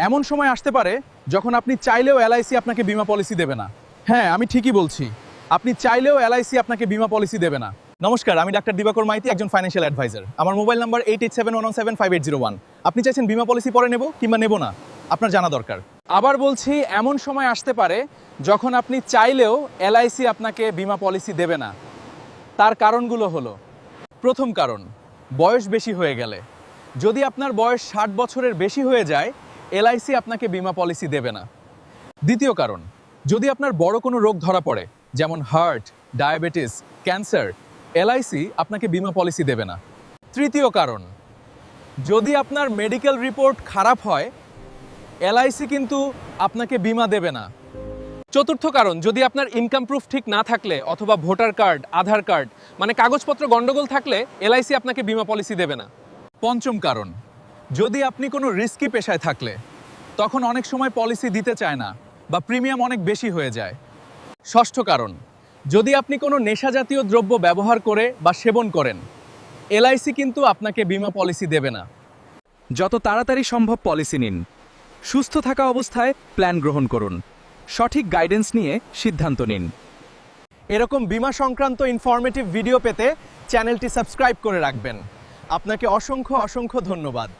এমন সময় আসতে পারে যখন আপনি চাইলেও এলআইসি আপনাকে বীমা পলিসি দেবে না। হ্যাঁ, আমি ঠিকই বলছি, আপনি চাইলেও এলআইসি আপনাকে বীমা পলিসি দেবে না। নমস্কার, আমি ডাক্তার দিবাকর মাইতি, একজন ফাইন্যান্সিয়াল অ্যাডভাইজার। আমার মোবাইল নাম্বার 8871175801। আপনি চাইছেন বীমা পলিসি পরে নেব কিংবা নেব না, আপনার জানা দরকার। আবার বলছি, এমন সময় আসতে পারে যখন আপনি চাইলেও এলআইসি আপনাকে বীমা পলিসি দেবে না। তার কারণগুলো হলো: প্রথম কারণ, বয়স বেশি হয়ে গেলে। যদি আপনার বয়স 60 বছরের বেশি হয়ে যায়, এলআইসি আপনাকে বীমা পলিসি দেবে না। দ্বিতীয় কারণ, যদি আপনার বড় কোনো রোগ ধরা পড়ে, যেমন হার্ট, ডায়াবেটিস, ক্যান্সার, এলআইসি আপনাকে বীমা পলিসি দেবে না। তৃতীয় কারণ, যদি আপনার মেডিকেল রিপোর্ট খারাপ হয়, এলআইসি কিন্তু আপনাকে বীমা দেবে না। চতুর্থ কারণ, যদি আপনার ইনকাম প্রুফ ঠিক না থাকলে অথবা ভোটার কার্ড, আধার কার্ড মানে কাগজপত্র গন্ডগোল থাকলে এলআইসি আপনাকে বীমা পলিসি দেবে না। পঞ্চম কারণ, যদি আপনি কোনো রিস্কি পেশায় থাকলে, তখন অনেক সময় পলিসি দিতে চায় না বা প্রিমিয়াম অনেক বেশি হয়ে যায়। ষষ্ঠ কারণ, যদি আপনি কোনো নেশাজাতীয় দ্রব্য ব্যবহার করে বা সেবন করেন, এলআইসি কিন্তু আপনাকে বীমা পলিসি দেবে না। যত তাড়াতাড়ি সম্ভব পলিসি নিন। সুস্থ থাকা অবস্থায় প্ল্যান গ্রহণ করুন। সঠিক গাইডেন্স নিয়ে সিদ্ধান্ত নিন। এরকম বীমা সংক্রান্ত ইনফরমেটিভ ভিডিও পেতে চ্যানেলটি সাবস্ক্রাইব করে রাখবেন। আপনাকে অসংখ্য অসংখ্য ধন্যবাদ।